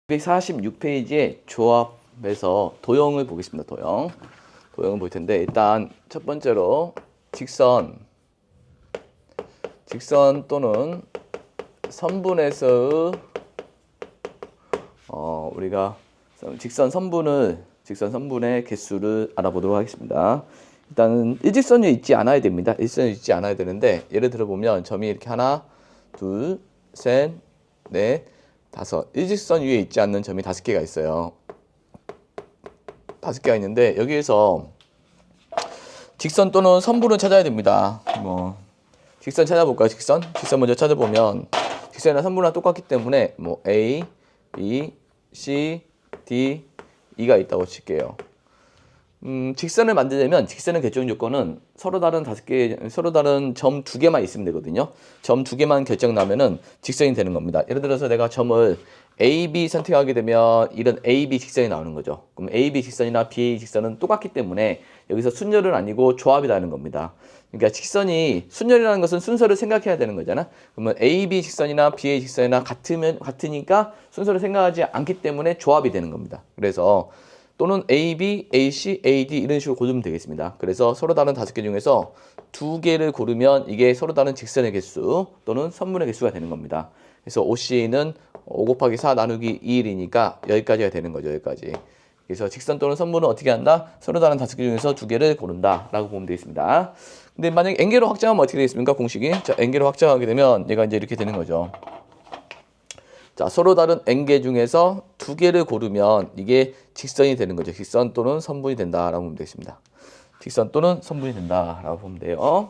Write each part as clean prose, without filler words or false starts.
246페이지의 조합에서 도형을 보겠습니다. 도형을 볼 텐데, 일단 첫 번째로 직선 또는 선분에서의 우리가 직선 선분의 개수를 알아보도록 하겠습니다. 일단은 일직선이 있지 않아야 됩니다. 일직선이 있지 않아야 되는데, 예를 들어 보면 점이 이렇게 하나, 둘, 셋, 넷, 다섯. 일직선 위에 있지 않는 점이 5개가 있어요. 5개가 있는데, 여기에서 직선 또는 선분을 찾아야 됩니다. 직선 찾아볼까요? 직선 먼저 찾아보면 직선이나 선분이랑 똑같기 때문에 A, B, C, D, E가 있다고 칠게요. 직선을 만들려면 직선의 결정 조건은 서로 다른 점 2개만 있으면 되거든요. 점 2개만 결정 나면은 직선이 되는 겁니다. 예를 들어서 내가 점을 A, B 선택하게 되면 이런 A, B 직선이 나오는 거죠. 그럼 A, B 직선이나 B 직선은 똑같기 때문에 여기서 순열은 아니고 조합이라는 겁니다. 그러니까 직선이 순열이라는 것은 순서를 생각해야 되는 거잖아. 그러면 A, B 직선이나 B, 직선이나 같으니까 순서를 생각하지 않기 때문에 조합이 되는 겁니다. 그래서 또는 AB, AC, AD 이런 식으로 고르면 되겠습니다. 그래서 서로 다른 5개 중에서 2개를 고르면 이게 서로 다른 직선의 개수 또는 선분의 개수가 되는 겁니다. 그래서 OC는 5 곱하기 4 나누기 2일이니까 여기까지가 되는 거죠. 여기까지. 그래서 직선 또는 선분은 어떻게 한다? 서로 다른 5개 중에서 2개를 고른다 라고 보면 되겠습니다. 근데 만약에 n개로 확장하면 어떻게 되겠습니까? 공식이. 자, n개로 확장하게 되면 얘가 이제 이렇게 되는 거죠. 자, 서로 다른 n개 중에서 2개를 고르면 이게 직선이 되는 거죠. 직선 또는 선분이 된다라고 보면 되겠습니다. 직선 또는 선분이 된다라고 보면 돼요.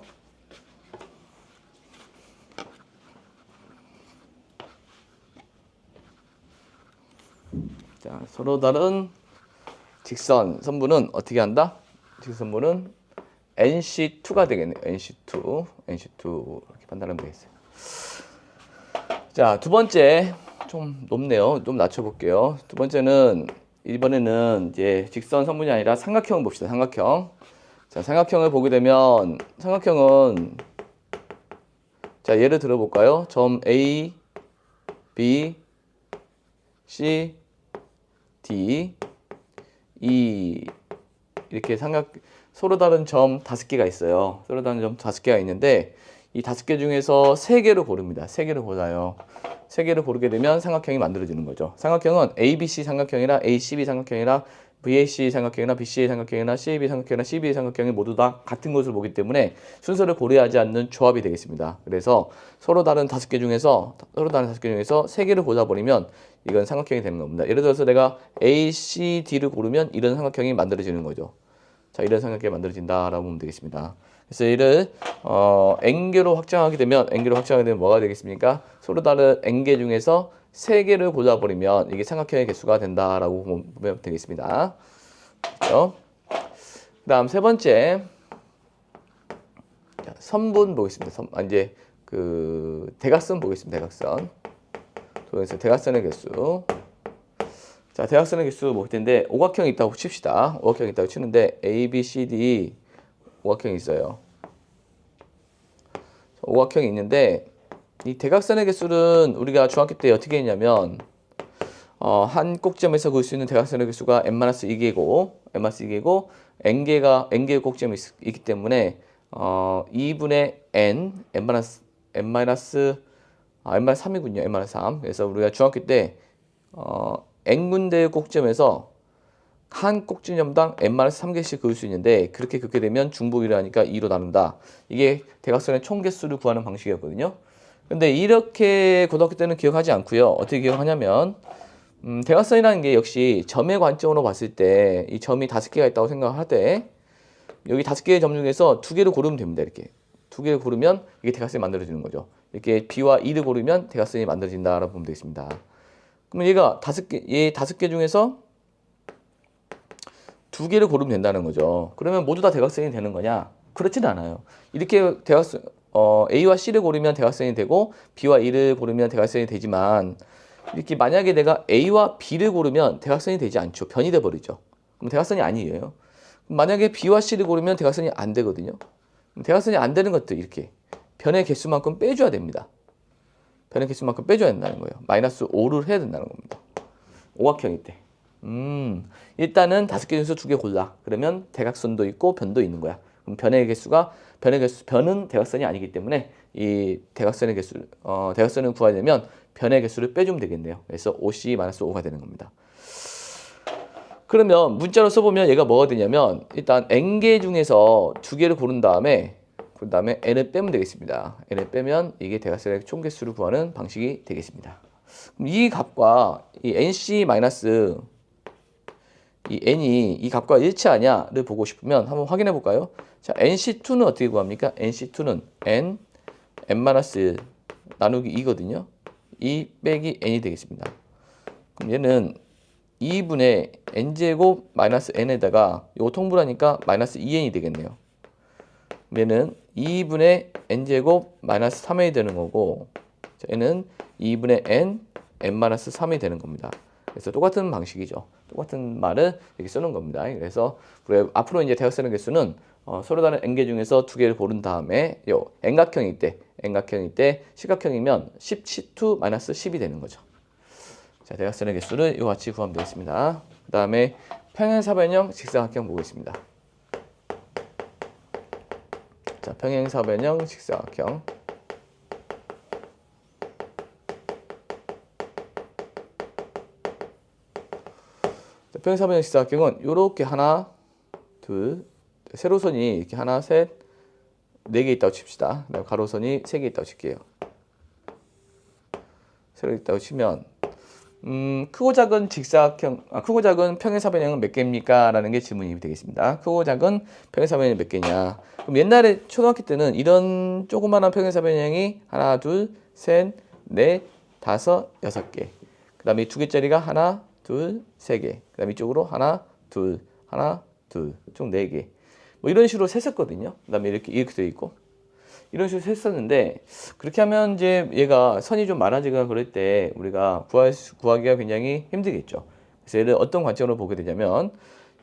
자, 서로 다른 직선, 선분은 어떻게 한다? 직선분은 NC2가 되겠네요. NC2 이렇게 판단하면 되겠어요. 자, 두 번째 좀 높네요. 좀 낮춰볼게요. 두 번째는 이번에는 이제 직선 선분이 아니라 삼각형 봅시다. 삼각형. 자, 삼각형을 보게 되면 삼각형은 자, 예를 들어볼까요? 점 A, B, C, D, E 이렇게 서로 다른 점 5개가 있어요. 서로 다른 점 5개가 있는데 이 5개 중에서 3개를 고릅니다. 3개를 골라요. 3개를 고르게 되면 삼각형이 만들어지는 거죠. 삼각형은 ABC 삼각형이나 ACB 삼각형이나 VAC 삼각형이나 BCA 삼각형이나 CAB 삼각형이나 CBA 삼각형이 모두 다 같은 것을 보기 때문에 순서를 고려하지 않는 조합이 되겠습니다. 그래서 서로 다른 5개 중에서 3개를 골라버리면 이건 삼각형이 되는 겁니다. 예를 들어서 내가 ACD를 고르면 이런 삼각형이 만들어지는 거죠. 자, 이런 삼각형이 만들어진다라고 보면 되겠습니다. 그래서 이를 n개로 확장하게 되면 뭐가 되겠습니까? 서로 다른 n개 중에서 3개를 골라버리면 이게 삼각형의 개수가 된다라고 보면 되겠습니다. 그렇죠? 그다음 세 번째 선분 보겠습니다. 이제 그 대각선 보겠습니다. 대각선. 도형에서 대각선의 개수. 자, 대각선의 개수 볼 텐데 오각형이 있다고 칩시다. 오각형이 있다고 치는데 A, B, C, D 오각형이 있어요. 오각형이 있는데 이 대각선의 개수는 우리가 중학교 때 어떻게 했냐면 한 꼭지점에서 그을 수 있는 대각선의 개수가 n-2개고 n개의 꼭지점이 있기 때문에 2분의 n-3이군요. n-3. 그래서 우리가 중학교 때 n군데의 꼭지점에서 한 꼭지점당 n-3개씩 그을 수 있는데 그렇게 긋게 되면 중복이라 하니까 2로 나눈다. 이게 대각선의 총 개수를 구하는 방식이었거든요. 근데 이렇게 고등학교 때는 기억하지 않고요. 어떻게 기억하냐면 대각선이라는 게 역시 점의 관점으로 봤을 때 이 점이 5개가 있다고 생각하되 여기 5개의 점 중에서 2개를 고르면 됩니다. 이렇게 2개를 고르면 이게 대각선이 만들어지는 거죠. 이렇게 B와 E를 고르면 대각선이 만들어진다라고 보면 되겠습니다. 그러면 얘가 5개 중에서 2개를 고르면 된다는 거죠. 그러면 모두 다 대각선이 되는 거냐? 그렇진 않아요. 이렇게 대각선 A와 C를 고르면 대각선이 되고 B와 E를 고르면 대각선이 되지만 이렇게 만약에 내가 A와 B를 고르면 대각선이 되지 않죠. 변이 돼 버리죠. 그럼 대각선이 아니에요. 만약에 B와 C를 고르면 대각선이 안 되거든요. 대각선이 안 되는 것들 이렇게 변의 개수만큼 빼줘야 됩니다. 변의 개수만큼 빼줘야 된다는 거예요. 마이너스 5를 해야 된다는 겁니다. 오각형일 때. 일단은 5개 중에서 2개 골라. 그러면 대각선도 있고 변도 있는 거야. 그럼 변은 대각선이 아니기 때문에 이 대각선의 대각선을 구하려면 변의 개수를 빼주면 되겠네요. 그래서 5c-5가 되는 겁니다. 그러면 문자로 써보면 얘가 뭐가 되냐면 일단 n개 중에서 2개를 고른 다음에 n을 빼면 되겠습니다. n을 빼면 이게 대각선의 총개수를 구하는 방식이 되겠습니다. 그럼 이 값과 이 nc 마이너스 이 n이 이 값과 일치하냐를 보고 싶으면 한번 확인해 볼까요? 자, nc2는 어떻게 구합니까? nc2는 n-1 나누기 2거든요. 2 빼기 n이 되겠습니다. 그럼 얘는 2분의 n제곱 마이너스 n에다가 이거 통분하니까 마이너스 2n이 되겠네요. 얘는 2분의 n제곱 마이너스 3n이 되는 거고, 자, 얘는 2분의 n-3이 되는 겁니다. 그래서 똑같은 방식이죠. 똑같은 말을 이렇게 쓰는 겁니다. 그래서 앞으로 이제 대각선의 개수는 서로 다른 n개 중에서 2개를 고른 다음에 요 n각형일 때 시각형이면 10c2 마이너스 10이 되는 거죠. 자, 대각선의 개수를 이와 같이 구하면 되겠습니다. 그 다음에 평행사변형 직사각형 보겠습니다. 자, 평행사변형 직사각형. 평행사변형 직사각형은 이렇게 하나, 둘, 세로선이 이렇게 하나, 셋, 4개 있다고 칩시다. 그다음에 가로선이 3개 있다고 칠게요. 세로 있다고 치면 크고 작은 크고 작은 평행사변형은 몇 개입니까? 라는 게 질문이 되겠습니다. 크고 작은 평행사변형이 몇 개냐? 그럼 옛날에 초등학교 때는 이런 조그마한 평행사변형이 하나, 둘, 셋, 넷, 다섯, 6개. 그 다음에 이 2개짜리가 하나, 둘, 3개. 그 다음에 이쪽으로 하나, 둘, 총 4개. 뭐 이런 식으로 셌었거든요. 그 다음에 이렇게 되어 있고. 이런 식으로 했었는데, 그렇게 하면 이제 얘가 선이 좀 많아지거나 그럴 때 우리가 구하기가 굉장히 힘들겠죠. 그래서 얘를 어떤 관점으로 보게 되냐면,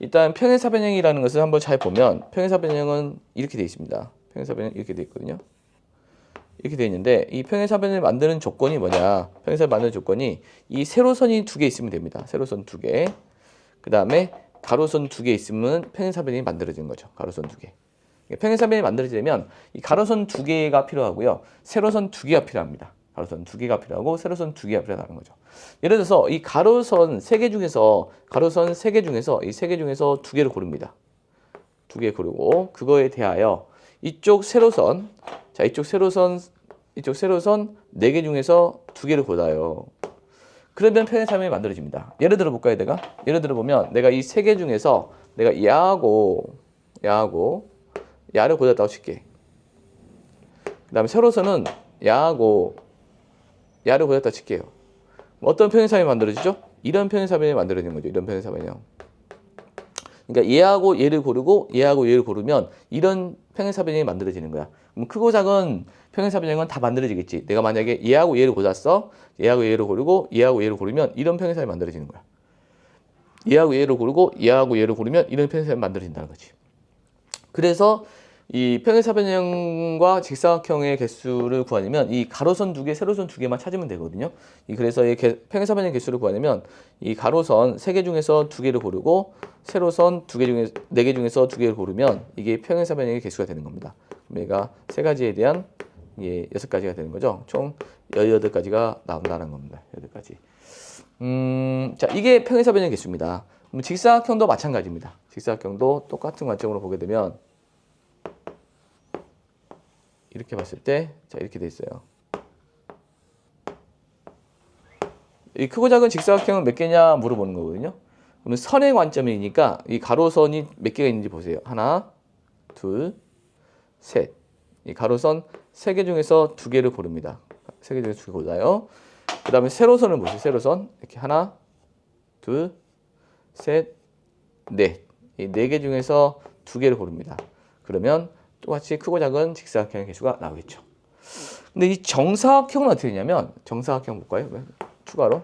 일단 평행사변형이라는 것을 한번 잘 보면, 평행사변형은 이렇게 되어 있습니다. 평행사변형 이렇게 되어 있거든요. 이렇게 되어 있는데, 이 평행사변을 만드는 조건이 뭐냐? 평행사변을 만드는 조건이 이 세로선이 2개 있으면 됩니다. 세로선 2개. 그 다음에 가로선 2개 있으면 평행사변이 만들어지는 거죠. 가로선 2개. 평행사변이 만들어지려면 이 가로선 2개가 필요하고요. 세로선 2개가 필요합니다. 가로선 2개가 필요하고 세로선 2개가 필요하다는 거죠. 예를 들어서 이 가로선 3개 중에서 이 3개 중에서 2개를 고릅니다. 2개 고르고 그거에 대하여 이쪽 세로선 4개 중에서 2개를 골라요. 그러면 평행사변이 만들어집니다. 예를 들어 볼까요, 예를 들어 보면 내가 이 3개 중에서 내가 야하고 야를 골랐다고 칠게. 그 다음에 세로선은 야하고 야를 골랐다고 칠게요. 어떤 평행사변이 만들어지죠? 이런 평행사변이 만들어지는 거죠. 이런 평행사변이요. 그러니까 얘하고 얘를 고르고 얘하고 얘를 고르면 이런 평행사변이 만들어지는 거야. 그럼 크고 작은 평행사변형은 다 만들어지겠지. 내가 만약에 얘하고 얘를 골랐어. 얘하고 얘를 고르고 얘하고 얘를 고르면 이런 평행사변이 만들어지는 거야. 얘하고 얘를 고르고 얘하고 얘를 고르면 이런 평행사변이 만들어진다는 거지. 그래서 이 평행사변형과 직사각형의 개수를 구하려면 이 가로선 2개, 세로선 2개만 찾으면 되거든요. 그래서 이 평행사변형 개수를 구하려면 이 가로선 3개 중에서 2개를 고르고 세로선 4개 중에서 2개를 고르면 이게 평행사변형의 개수가 되는 겁니다. 그럼 얘가 3가지에 대한 6가지가 되는 거죠. 총 18가지가 나온다는 겁니다. 8가지. 자, 이게 평행사변형 개수입니다. 그럼 직사각형도 마찬가지입니다. 직사각형도 똑같은 관점으로 보게 되면 이렇게 봤을 때, 자, 이렇게 돼 있어요. 이 크고 작은 직사각형은 몇 개냐 물어보는 거거든요. 그러면 선의 관점이니까 이 가로선이 몇 개가 있는지 보세요. 하나, 둘, 셋. 이 가로선 3개 중에서 2개를 고릅니다. 3개 중에서 2개 골라요. 그 다음에 세로선을 보세요. 세로선. 이렇게 하나, 둘, 셋, 넷. 이 4개 중에서 2개를 고릅니다. 그러면 똑같이 크고 작은 직사각형의 개수가 나오겠죠. 근데 이 정사각형은 어떻게 되냐면, 정사각형 볼까요? 추가로.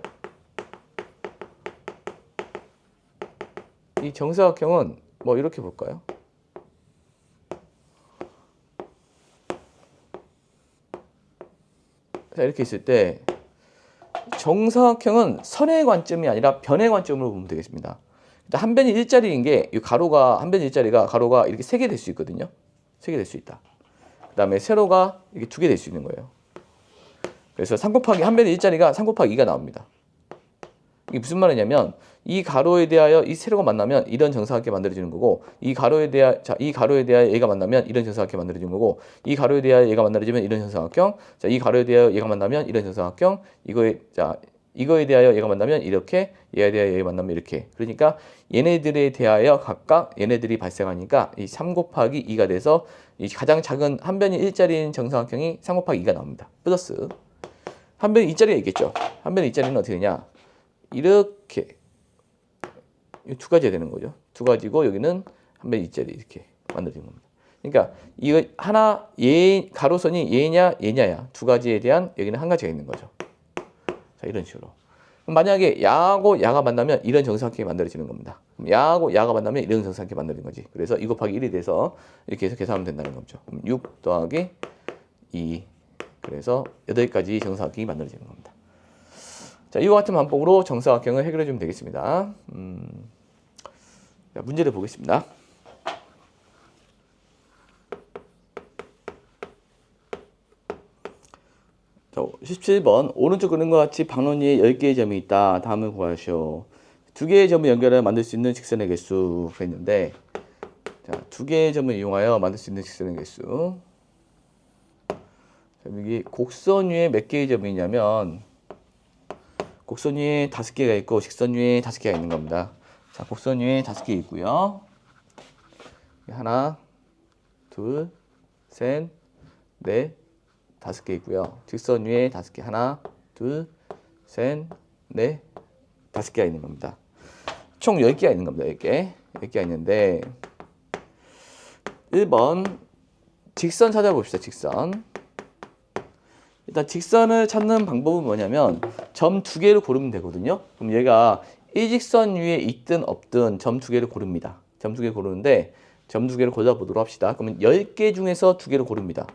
이 정사각형은 뭐 이렇게 볼까요? 자, 이렇게 있을 때 정사각형은 선의 관점이 아니라 변의 관점으로 보면 되겠습니다. 일단 한 변이 일자리인 게 이 가로가 한 변이 일자리가 가로가 이렇게 3개 될 수 있거든요. 3개 될 수 있다. 그다음에 세로가 이렇게 2개 될 수 있는 거예요. 그래서 3 곱하기 한 변의 일자리가 3 곱하기 2가 나옵니다. 이게 무슨 말이냐면 이 가로에 대하여 이 세로가 만나면 이런 정사각형이 만들어지는 거고 이 가로에 대하여 얘가 만나면 이런 정사각형이 만들어지는 거고 이 가로에 대하여 얘가 만들어지면 이런 정사각형 자, 이 가로에 대하여 얘가 만나면 이런 정사각형 이거에 대하여 얘가 만나면 이렇게 얘에 대하여 얘가 만나면 이렇게 그러니까 얘네들에 대하여 각각 얘네들이 발생하니까 이 3 곱하기 2가 돼서 이 가장 작은 한 변이 일자리인 정사각형이 3 곱하기 2가 나옵니다. 플러스 한 변이 일자리가 있겠죠. 한 변이 일자리는 어떻게 되냐 이렇게 두 가지가 되는 거죠. 두 가지고 여기는 한 변이 일자리 이렇게 만들어진 겁니다. 그러니까 이거 하나 가로선이 얘냐야 두 가지에 대한 여기는 한 가지가 있는 거죠. 자 이런 식으로. 만약에 야하고 야가 만나면 이런 정사각형이 만들어지는 겁니다. 그럼 야하고 야가 만나면 이런 정사각형이 만들어진 거지. 그래서 2 곱하기 1이 돼서 이렇게 해서 계산하면 된다는 거죠. 그럼 6 더하기 2 그래서 8가지 정사각형이 만들어지는 겁니다. 자, 이와 같은 방법으로 정사각형을 해결해 주면 되겠습니다. 자, 문제를 보겠습니다. 자, 17번 오른쪽 그림과 같이 방론 위에 10개의 점이 있다. 다음을 구하시오. 2개의 점을 연결하여 만들 수 있는 직선의 개수가 있는데 자, 2개의 점을 이용하여 만들 수 있는 직선의 개수 자, 여기 곡선 위에 몇 개의 점이 있냐면 곡선 위에 5개가 있고 직선 위에 5개가 있는 겁니다. 자, 곡선 위에 5개 있고요. 하나, 둘, 셋, 넷, 5개 있고요. 직선 위에 5개. 하나, 둘, 셋, 넷, 5개가 있는 겁니다. 총 10개가 있는 겁니다. 10개. 10개가 있는데 1번 직선 찾아봅시다. 직선. 일단 직선을 찾는 방법은 뭐냐면 점 2개를 고르면 되거든요. 그럼 얘가 일직선 위에 있든 없든 점 2개를 고릅니다. 점 2개 고르는데 점 2개를 골라보도록 합시다. 그러면 10개 중에서 2개를 고릅니다.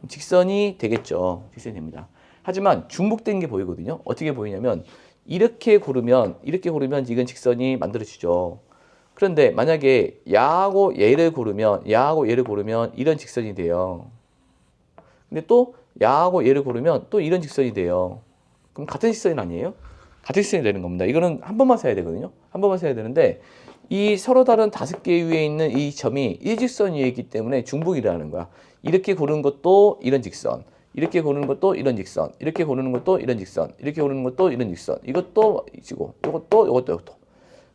직선이 되겠죠. 직선이 됩니다. 하지만 중복된 게 보이거든요. 어떻게 보이냐면 이렇게 고르면 이건 직선이 만들어지죠. 그런데 만약에 야하고 얘를 고르면 이런 직선이 돼요. 근데 또 야하고 얘를 고르면 또 이런 직선이 돼요. 그럼 같은 직선이 아니에요? 같은 직선이 되는 겁니다. 이거는 한 번만 써야 되거든요. 한 번만 써야 되는데 이 서로 다른 5개 위에 있는 이 점이 일직선 위에 있기 때문에 중복이라는 거야. 이렇게 고르는 것도 이런 직선, 이렇게 고르는 것도 이런 직선, 이렇게 고르는 것도 이런 직선, 이렇게 고르는 것도 이런 직선, 이것도 이지고 이것도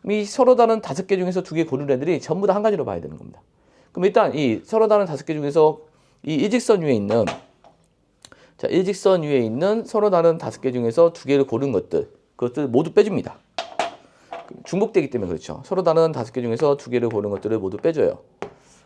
이 서로 다른 5개 중에서 2개 고르는 애들이 전부 다 한 가지로 봐야 되는 겁니다. 그럼 일단 이 서로 다른 5개 중에서 이 일직선 위에 있는 일직선 위에 있는 서로 다른 5개 중에서 2개를 고른 그것들 모두 빼줍니다. 중복되기 때문에 그렇죠. 서로 다른 5개 중에서 2개를 고른 것들을 모두 빼줘요.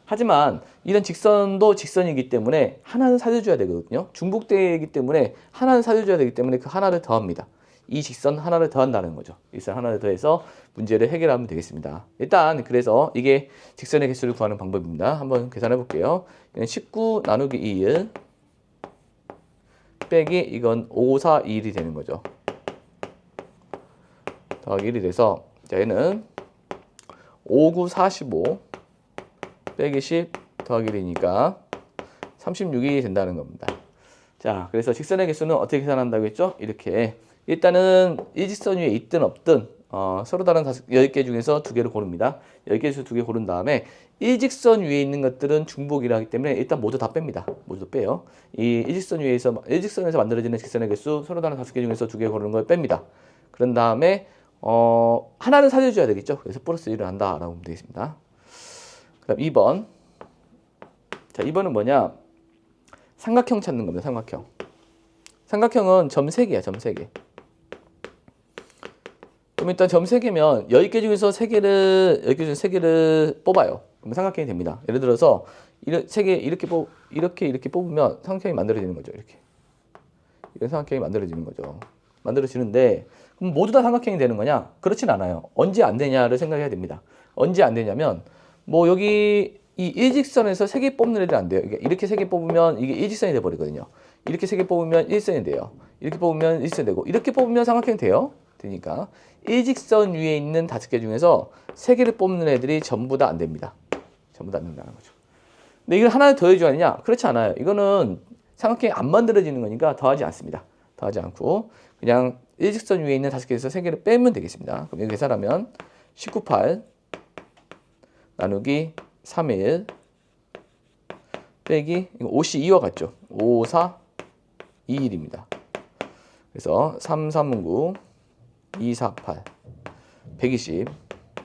하지만 이런 직선도 직선이기 때문에 하나는 살려줘야 되거든요. 중복되기 때문에 하나는 살려줘야 되기 때문에 그 하나를 더합니다. 이 직선 하나를 더한다는 거죠. 직선 하나를 더해서 문제를 해결하면 되겠습니다. 일단 그래서 이게 직선의 개수를 구하는 방법입니다. 한번 계산해 볼게요. 19 나누기 21 빼기 이건 5, 4, 2, 1이 되는 거죠. 더하기 1이 돼서 자, 얘는 5, 9, 45 빼기 10 더하기 1이니까 36이 된다는 겁니다. 자, 그래서 직선의 개수는 어떻게 계산한다고 했죠? 이렇게 일단은 일직선 위에 있든 없든 서로 다른 10개 중에서 2개를 고릅니다. 10개 중에서 2개 고른 다음에 일직선 위에 있는 것들은 중복이라 하기 때문에 일단 모두 다 뺍니다. 모두 빼요. 이 일직선에서 만들어지는 직선의 개수 서로 다른 5개 중에서 2개 고르는 걸 뺍니다. 그런 다음에 하나는 살려줘야 되겠죠. 그래서 플러스 1을 한다라고 보면 되겠습니다. 그 다음 2번. 자, 2번은 뭐냐? 삼각형 찾는 겁니다. 삼각형. 삼각형은 점 3개야. 점 3개. 그럼 일단 점 3개면 10개 중에서 3개를 뽑아요. 그럼 삼각형이 됩니다. 예를 들어서 3개 이렇게 뽑으면 삼각형이 만들어지는 거죠. 이렇게. 이런 삼각형이 만들어지는 거죠. 만들어지는데 그럼 모두 다 삼각형이 되는 거냐? 그렇진 않아요. 언제 안 되냐를 생각해야 됩니다. 언제 안 되냐면 뭐 여기 이 일직선에서 3개 뽑는 애들 안 돼요. 이렇게 3개 뽑으면 이게 일직선이 돼 버리거든요. 이렇게 3개 뽑으면 1선이 돼요. 이렇게 뽑으면 1선 되고 이렇게 뽑으면 삼각형이 돼요. 되니까 일직선 위에 있는 5개 중에서 3개를 뽑는 애들이 전부 다 안 됩니다. 전부 다 안 된다는 거죠. 근데 이걸 하나 더해줘야 하느냐? 그렇지 않아요. 이거는 삼각형이 안 만들어지는 거니까 더하지 않습니다. 더하지 않고 그냥 일직선 위에 있는 5개에서 3개를 빼면 되겠습니다. 그럼 이거 계산하면 19,8 나누기 3일 빼기 이거 5시 2와 같죠? 5, 4, 2, 1입니다. 그래서 3, 3은 9, 2, 4, 8, 120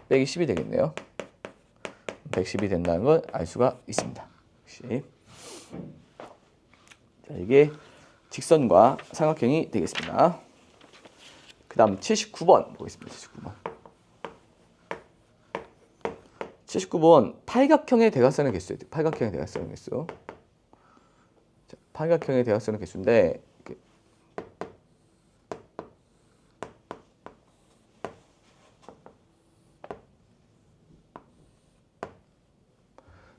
빼기 10이 되겠네요. 110이 된다는 걸 알 수가 있습니다. 110. 자, 이게 직선과 삼각형이 되겠습니다. 그 다음 79번 보겠습니다. 79번 팔각형의 대각선의 개수예요. 팔각형의 대각선의 개수. 자, 팔각형의 대각선의 개수인데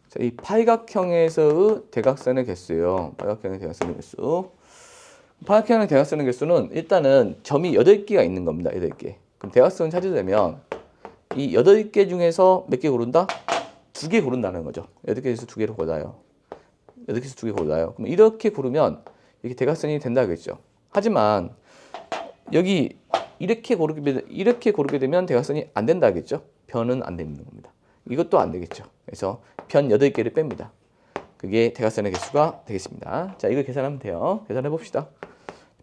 자, 이 팔각형에서의 대각선의 개수예요. 팔각형의 대각선의 개수. 팔각형의 대각선의 개수는 일단은 점이 8개가 있는 겁니다. 8개. 그럼 대각선을 찾으려면 이 8개 중에서 몇 개 고른다? 2개 고른다는 거죠. 8개에서 2개를 골라요. 8개에서 2개 골라요. 그럼 이렇게 고르면 이렇게 대각선이 된다겠죠. 하지만 여기 이렇게 고르게 되면 대각선이 안 된다겠죠. 변은 안 되는 겁니다. 이것도 안 되겠죠. 그래서 변 8개를 뺍니다. 그게 대각선의 개수가 되겠습니다. 자, 이걸 계산하면 돼요. 계산해 봅시다.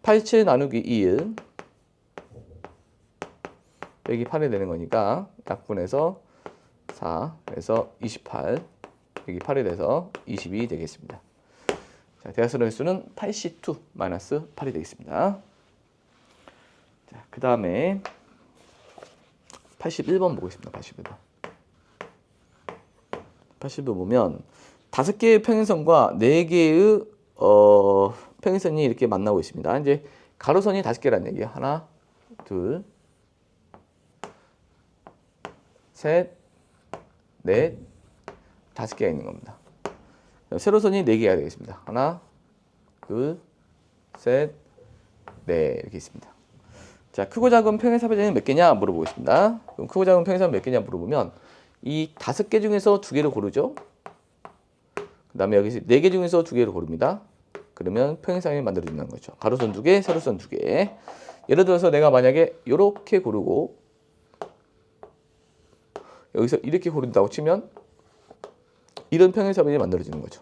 87 나누기 2일 빼기 8이 되는 거니까 약분해서 4, 그래서 28 빼기 8이 돼서 22 되겠습니다. 자, 대각선의 개수는 82 마이너스 8이 되겠습니다. 자, 그 다음에 81번 보겠습니다. 81번. 81번 보면 5개의 평행선과 4개의 평행선이 이렇게 만나고 있습니다. 이제 가로선이 5개라는 얘기예요. 하나, 둘, 셋, 넷, 5개가 있는 겁니다. 세로선이 4개가 되겠습니다. 하나, 둘, 셋, 넷 이렇게 있습니다. 자, 크고 작은 평행사변이 몇 개냐 물어보겠습니다. 그럼 크고 작은 평행사변 몇 개냐 물어보면 이 5개 중에서 2개를 고르죠. 그 다음에 여기 4개 중에서 2개를 고릅니다. 그러면 평행사변이 만들어진다는 거죠. 가로선 2개, 세로선 2개. 예를 들어서 내가 만약에 이렇게 고르고 여기서 이렇게 고른다고 치면 이런 평행사변이 만들어지는 거죠.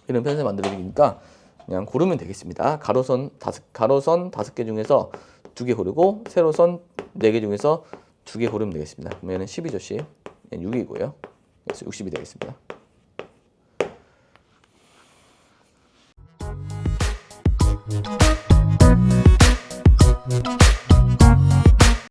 이런 평행사변이 만들어지니까 그냥 고르면 되겠습니다. 가로선 5개 중에서 2개 고르고 세로선 4개 중에서 2개 고르면 되겠습니다. 그러면 10이죠, 10. 6이고요. 그래서 60이 되겠습니다.